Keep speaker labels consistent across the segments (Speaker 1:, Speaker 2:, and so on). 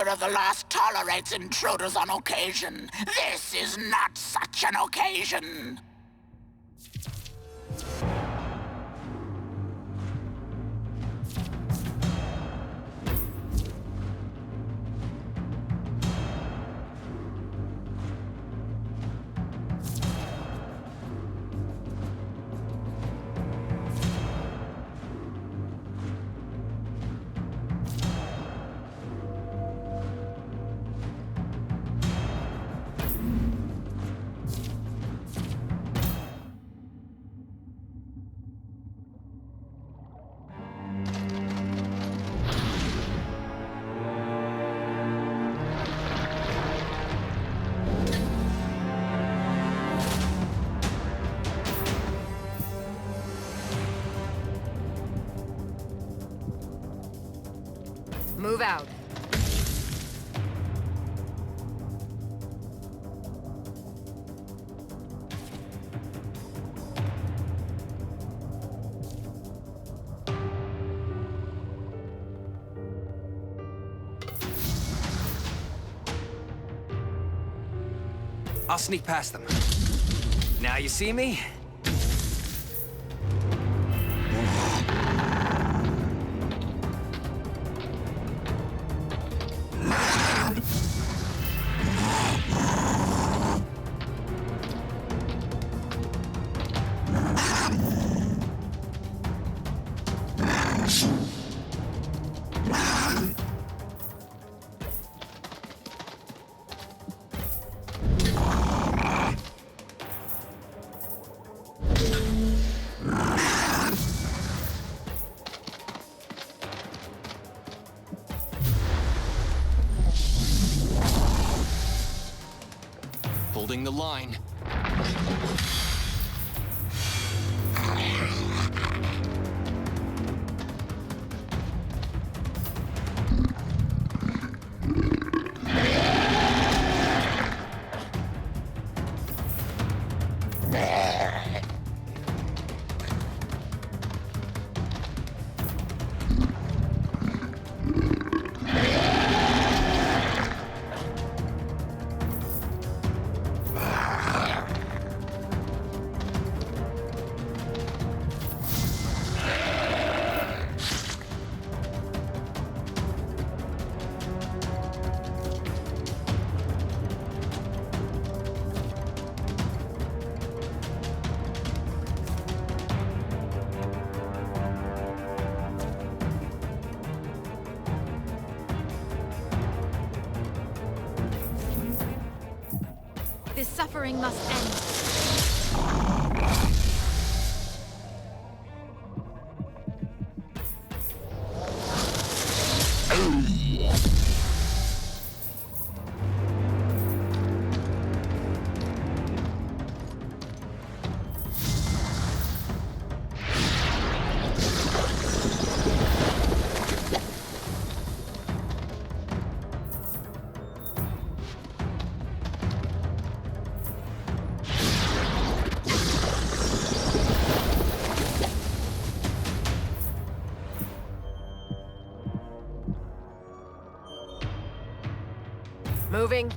Speaker 1: Ruler of the Lost tolerates intruders on occasion. This is not such an occasion.
Speaker 2: Move out.
Speaker 3: I'll sneak past them. Now you see me?
Speaker 4: Holding the line.
Speaker 2: This suffering must end. Moving.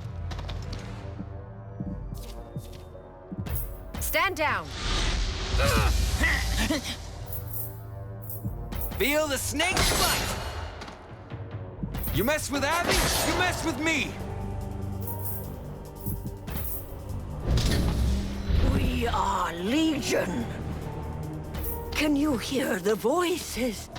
Speaker 2: Stand down.
Speaker 3: Feel the snake bite! You mess with Abby, you mess with me!
Speaker 5: We are Legion. Can you hear the voices?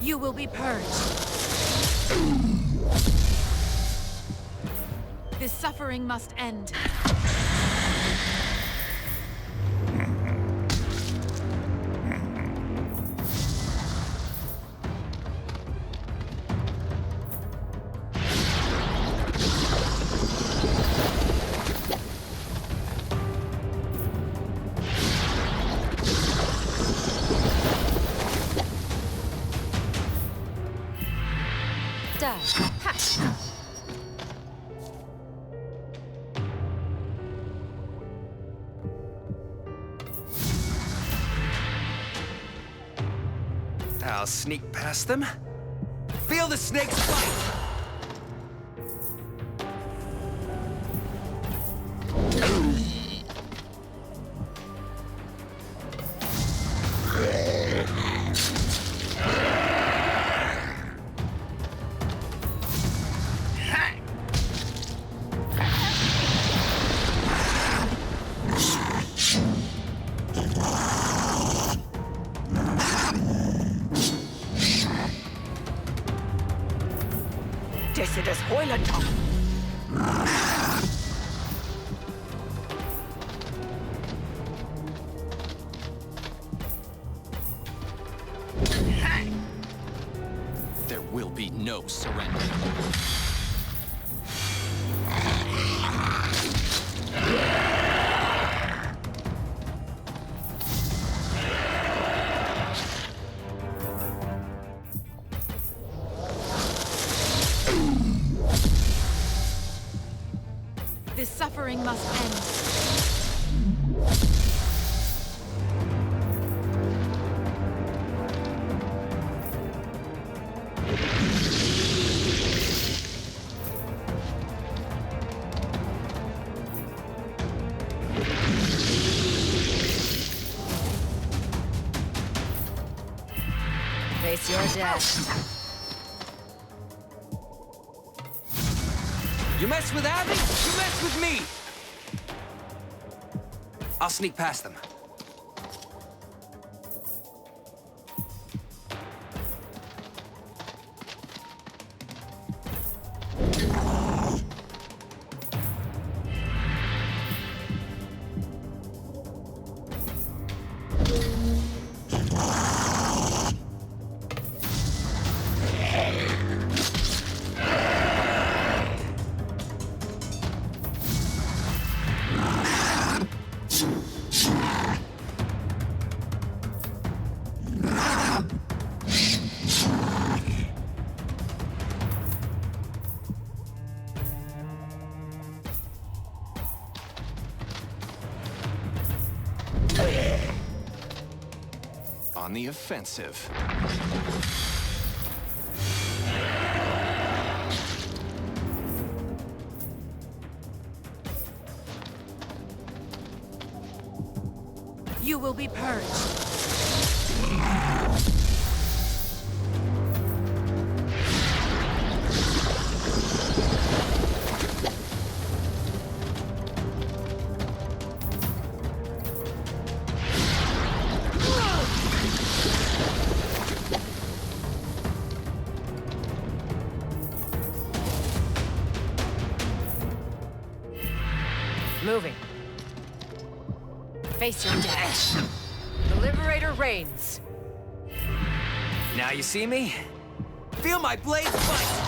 Speaker 2: You will be purged. This suffering must end.
Speaker 3: I'll sneak past them. Feel the snake's bite!
Speaker 5: Decides Hoileton.
Speaker 3: There will be no surrender.
Speaker 2: This suffering must end. Face your death.
Speaker 3: You mess with Abby, you mess with me! I'll sneak past them. On the offensive.
Speaker 2: You will be purged. Moving. Face your death. The Liberator reigns.
Speaker 3: Now you see me? Feel my blades bite!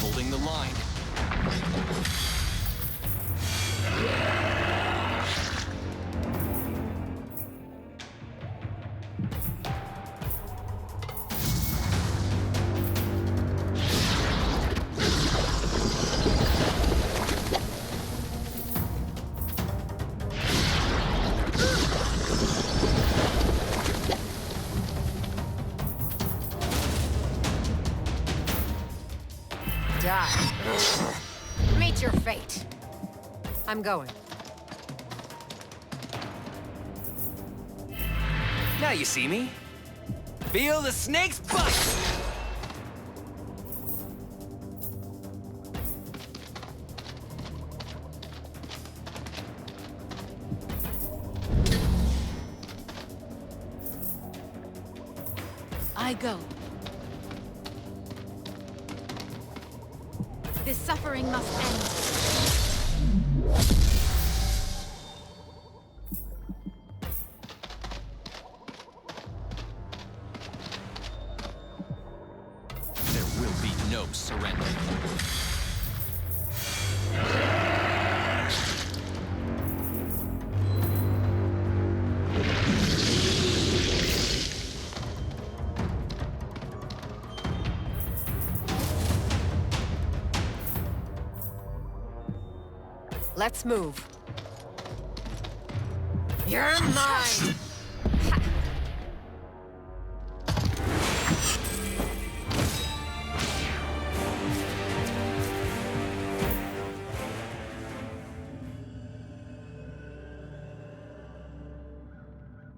Speaker 3: Holding the line.
Speaker 2: Die. Meet your fate. I'm going.
Speaker 3: Now you see me. Feel the snake's bite!
Speaker 4: I go. This suffering must end.
Speaker 3: There will be no surrender.
Speaker 2: Let's move. You're mine!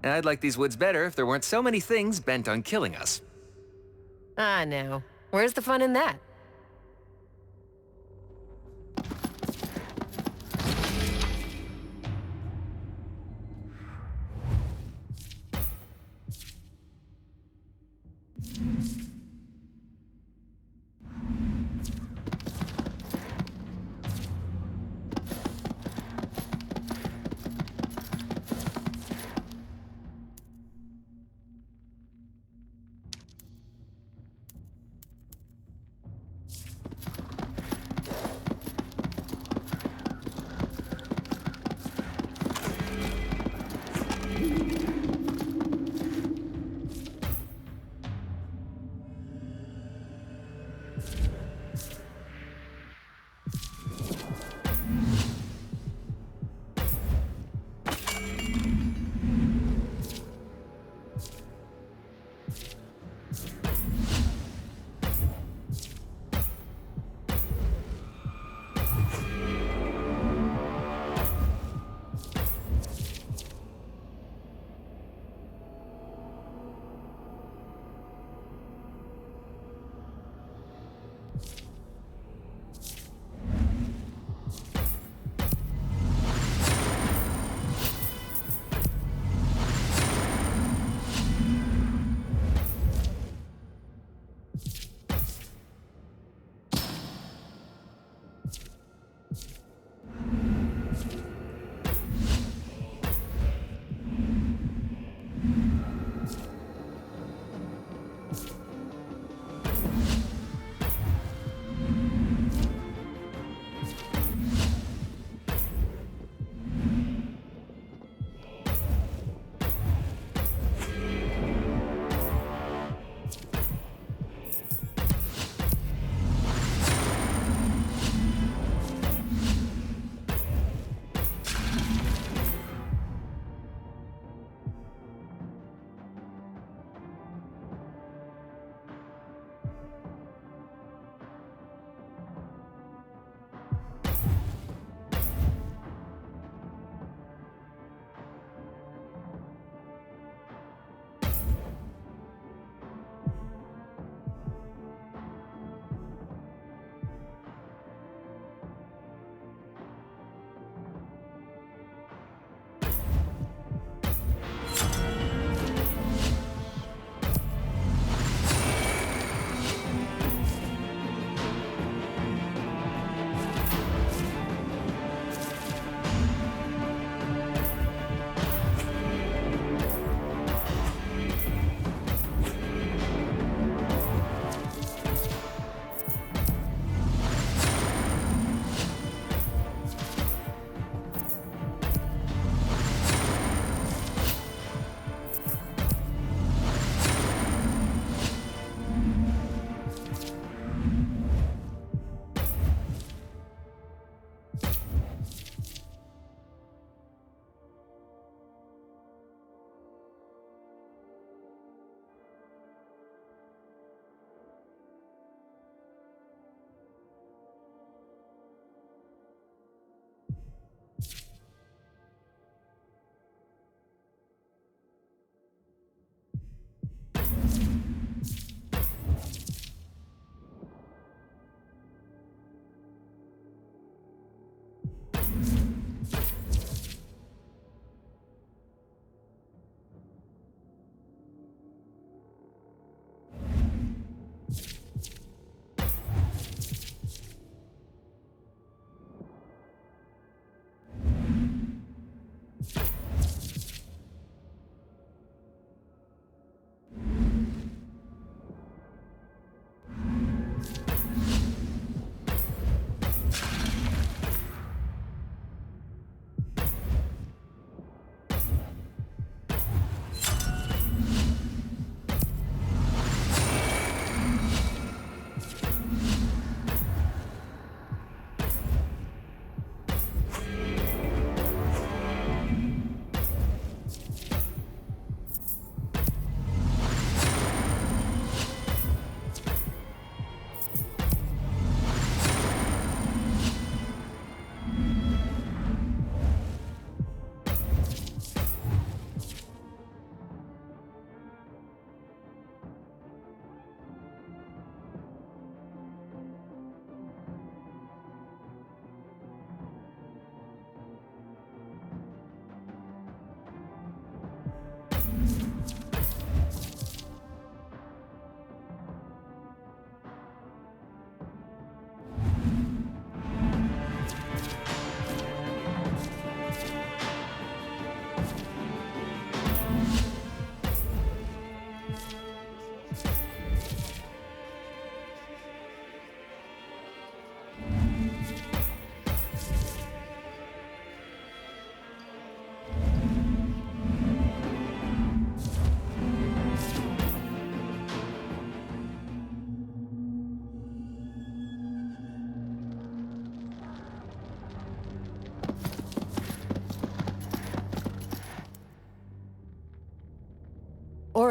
Speaker 3: I'd like these woods better if there weren't so many things bent on killing us.
Speaker 2: Ah, no. Where's the fun in that?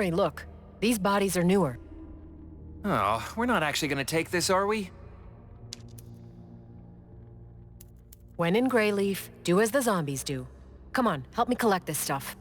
Speaker 2: Ori, look. These bodies are newer.
Speaker 3: Oh, we're not actually gonna take this, are we?
Speaker 2: When in Greyleaf, do as the zombies do. Come on, help me collect this stuff.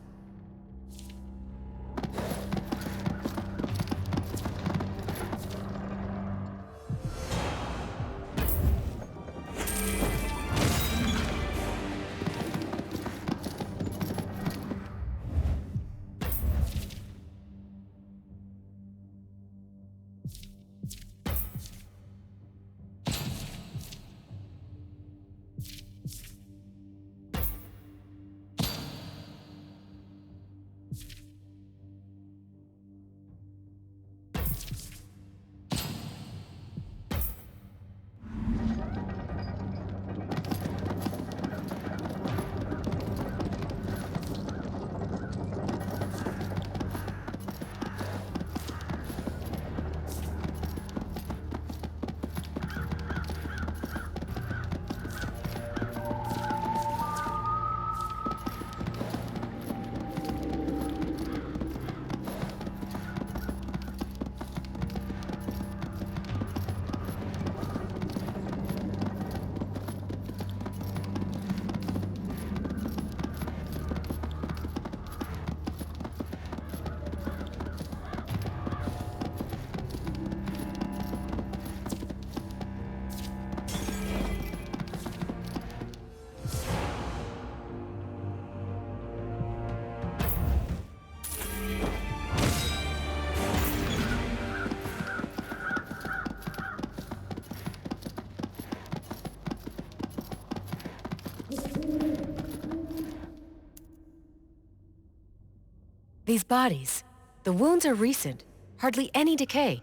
Speaker 2: These bodies, the wounds are recent. Hardly any decay.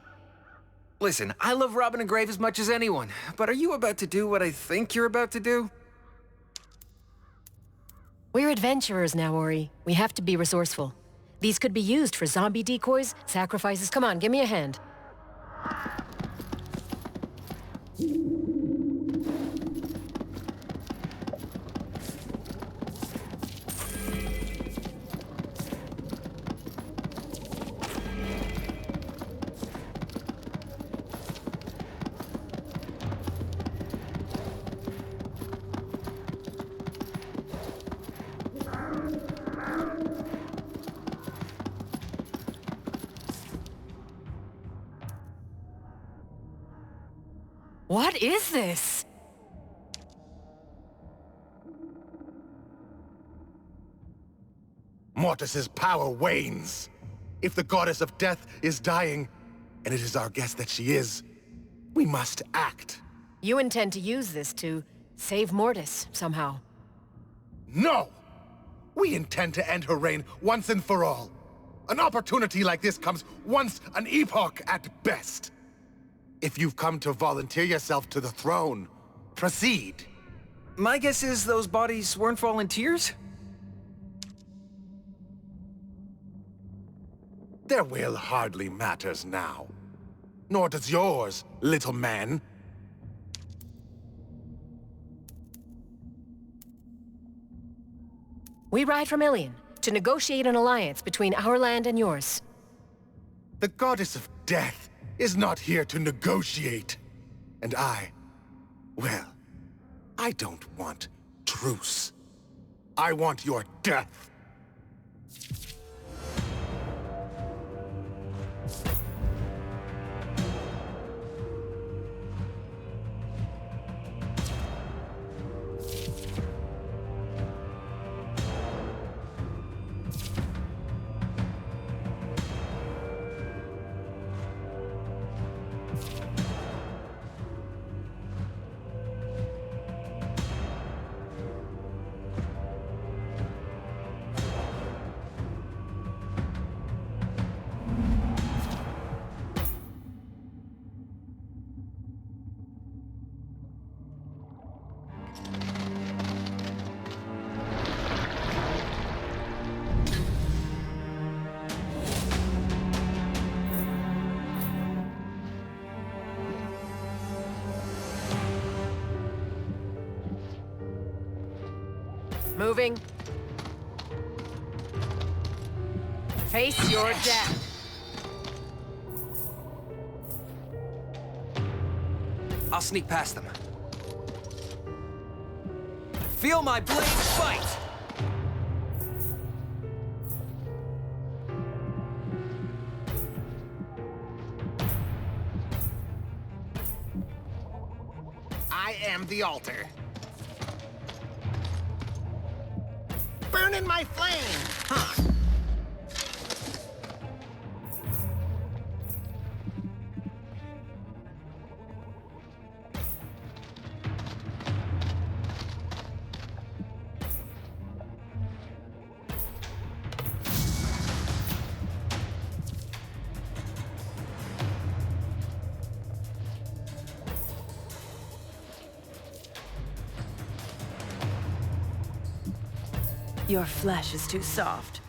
Speaker 3: Listen, I love robbing a grave as much as anyone, but are you about to do what I think you're about to do?
Speaker 2: We're adventurers now, Ori. We have to be resourceful. These could be used for zombie decoys, sacrifices. Come on, give me a hand. What is this?
Speaker 6: Mortis's power wanes. If the goddess of death is dying, and it is our guess that she is, we must act.
Speaker 2: You intend to use this to save Mortis, somehow.
Speaker 6: No! We intend to end her reign once and for all. An opportunity like this comes once an epoch at best. If you've come to volunteer yourself to the throne, proceed.
Speaker 3: My guess is those bodies weren't volunteers?
Speaker 6: Their will hardly matters now. Nor does yours, little man.
Speaker 2: We ride from Ilion to negotiate an alliance between our land and yours.
Speaker 6: The goddess of death is not here to negotiate. And well, I don't want truce. I want your death.
Speaker 2: Moving. Face your death.
Speaker 3: I'll sneak past them. Feel my blade bite!
Speaker 7: I am the altar. Burn in my flame! Huh.
Speaker 5: Your flesh is too soft.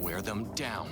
Speaker 3: Wear them down.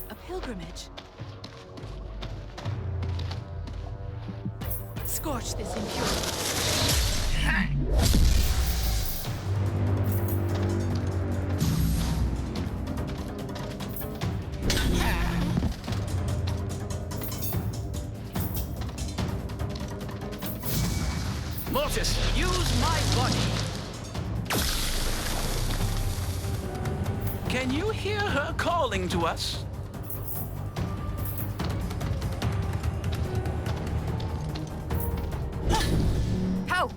Speaker 5: A pilgrimage. Scorch this impurity.
Speaker 7: Mortis, use my body. Can you hear her calling to us?
Speaker 4: How?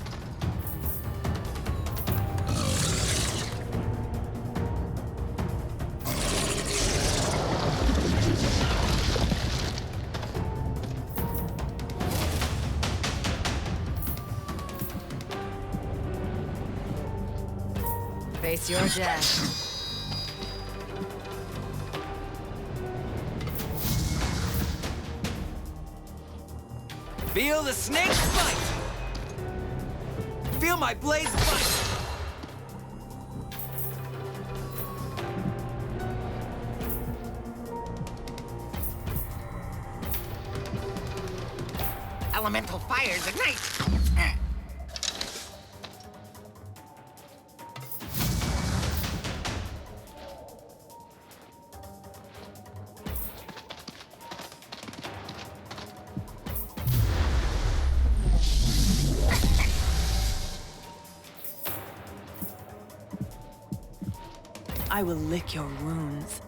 Speaker 2: Face your death.
Speaker 3: Feel the snake's bite! Feel my blade's bite!
Speaker 7: Elemental fires ignite!
Speaker 5: I will lick your wounds.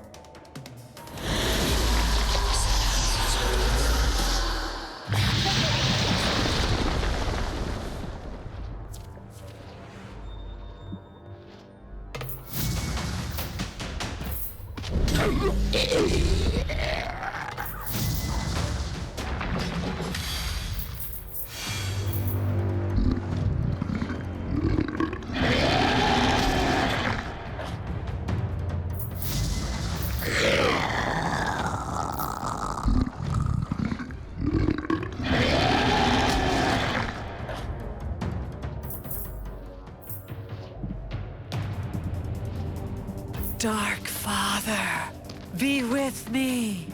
Speaker 5: Dark Father, be with me.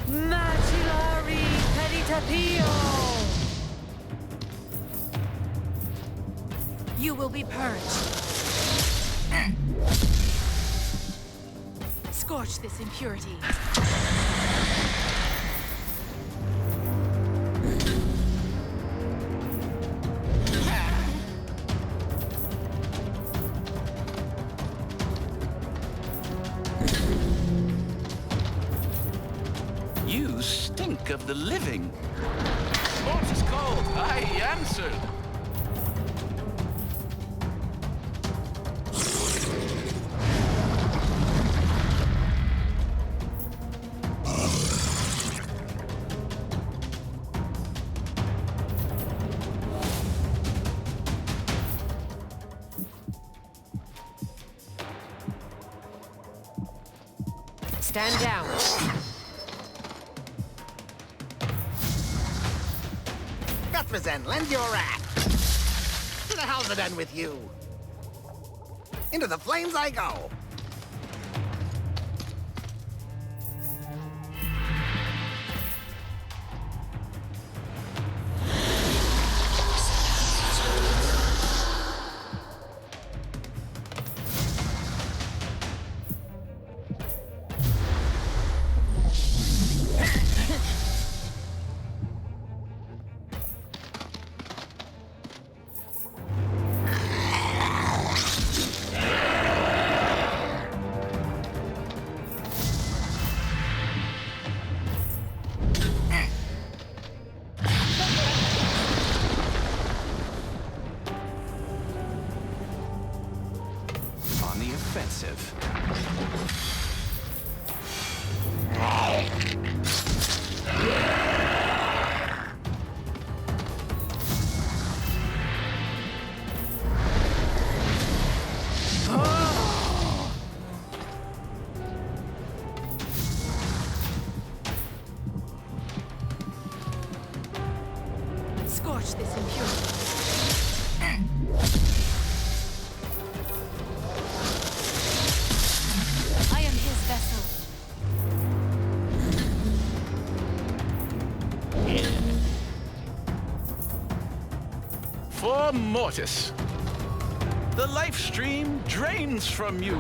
Speaker 5: Macillari Peritapio!
Speaker 4: You will be purged. Scorch this impurity.
Speaker 7: speak of the living. Mortis called, I answered.
Speaker 2: Stand down.
Speaker 7: Guthrizan, lend your rat. To the hell's it done with you? Into the flames I go.
Speaker 3: On the offensive.
Speaker 4: Scorch this impurity. I am his vessel.
Speaker 7: For Mortis. The life stream drains from you.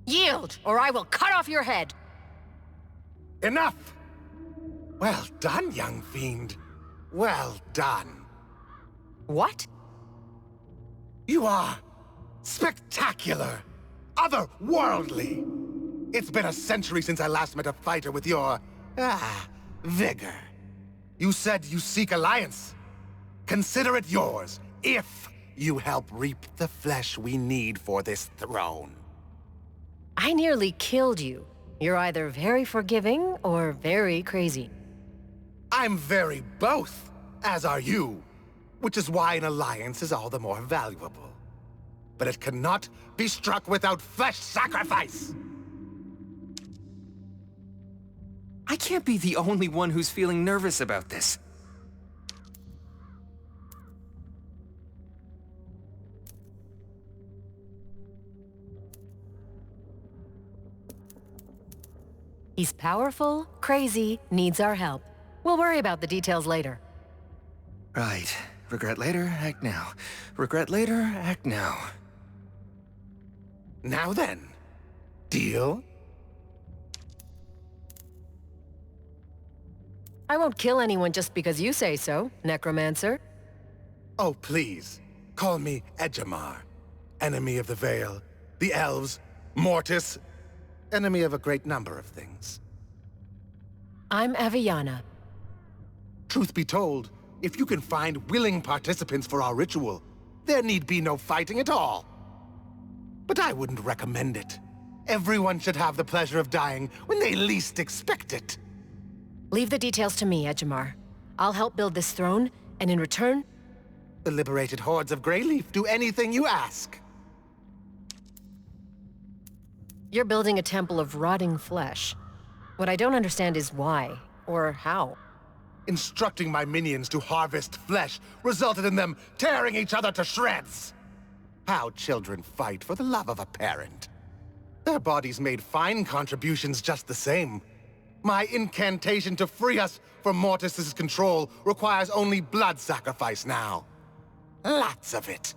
Speaker 2: Yield, or I will cut off your head.
Speaker 6: Enough! Well done, young fiend. Well done.
Speaker 2: What?
Speaker 6: You are spectacular, otherworldly. It's been a century since I last met a fighter with your, vigor. You said you seek alliance. Consider it yours, if you help reap the flesh we need for this throne.
Speaker 2: I nearly killed you. You're either very forgiving or very crazy.
Speaker 6: I'm very both, as are you, which is why an alliance is all the more valuable. But it cannot be struck without flesh sacrifice!
Speaker 3: I can't be the only one who's feeling nervous about this.
Speaker 2: He's powerful, crazy, needs our help. We'll worry about the details later.
Speaker 3: Right. Regret later, act now. Regret later, act now.
Speaker 6: Now then, deal?
Speaker 2: I won't kill anyone just because you say so, necromancer.
Speaker 6: Oh, please, call me Ejamar, enemy of the Veil, the Elves, Mortis, enemy of a great number of things.
Speaker 2: I'm Aviana.
Speaker 6: Truth be told, if you can find willing participants for our ritual, there need be no fighting at all. But I wouldn't recommend it. Everyone should have the pleasure of dying when they least expect it.
Speaker 2: Leave the details to me, Ejamar. I'll help build this throne, and in return...
Speaker 6: The liberated hordes of Greyleaf do anything you ask.
Speaker 2: You're building a temple of rotting flesh. What I don't understand is why, or how.
Speaker 6: Instructing my minions to harvest flesh resulted in them tearing each other to shreds. How children fight for the love of a parent. Their bodies made fine contributions just the same. My incantation to free us from Mortis's control requires only blood sacrifice now. Lots of it.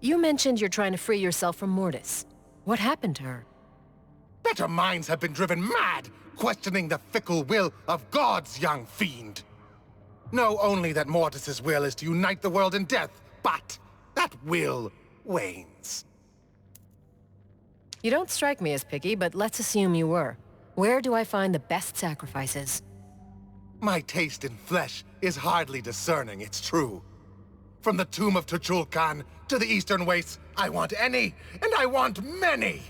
Speaker 2: You mentioned you're trying to free yourself from Mortis. What happened to her?
Speaker 6: Better minds have been driven mad, questioning the fickle will of God's young fiend. Know only that Mortis's will is to unite the world in death, but that will wanes.
Speaker 2: You don't strike me as picky, but let's assume you were. Where do I find the best sacrifices?
Speaker 6: My taste in flesh is hardly discerning, it's true. From the tomb of Tuchulkan to the eastern wastes, I want any, and I want many!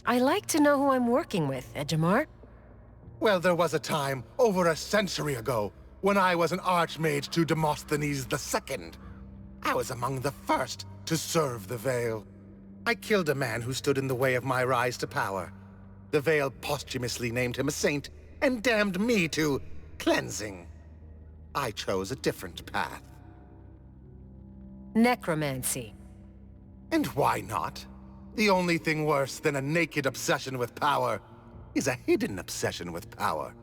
Speaker 2: I like to know who I'm working with, Ejamar.
Speaker 6: Well, there was a time, over a century ago, when I was an archmage to Demosthenes II. I was among the first to serve the Veil. I killed a man who stood in the way of my rise to power. The Veil posthumously named him a saint, and damned me to cleansing. I chose a different path.
Speaker 2: Necromancy.
Speaker 6: And why not? The only thing worse than a naked obsession with power is a hidden obsession with power.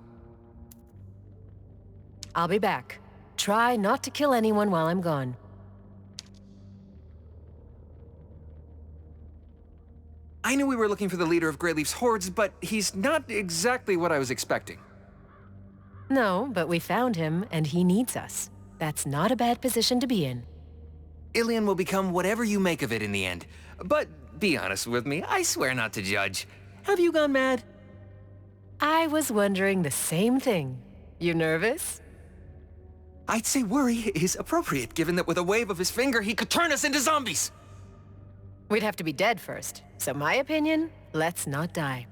Speaker 2: I'll be back. Try not to kill anyone while I'm gone.
Speaker 3: I knew we were looking for the leader of Greyleaf's hordes, but he's not exactly what I was expecting.
Speaker 2: No, but we found him, and he needs us. That's not a bad position to be in.
Speaker 3: Ilian will become whatever you make of it in the end. But be honest with me, I swear not to judge. Have you gone mad?
Speaker 2: I was wondering the same thing. You nervous?
Speaker 3: I'd say worry is appropriate, given that with a wave of his finger, he could turn us into zombies!
Speaker 2: We'd have to be dead first. So my opinion, let's not die.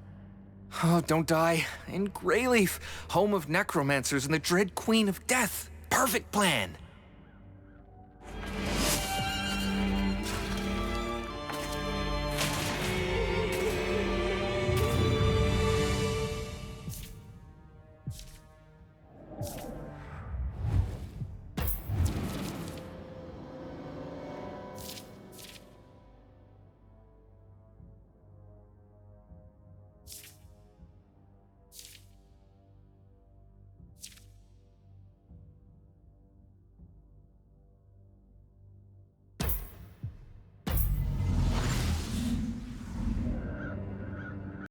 Speaker 3: Oh, don't die. In Greyleaf, home of necromancers and the dread Queen of Death. Perfect plan.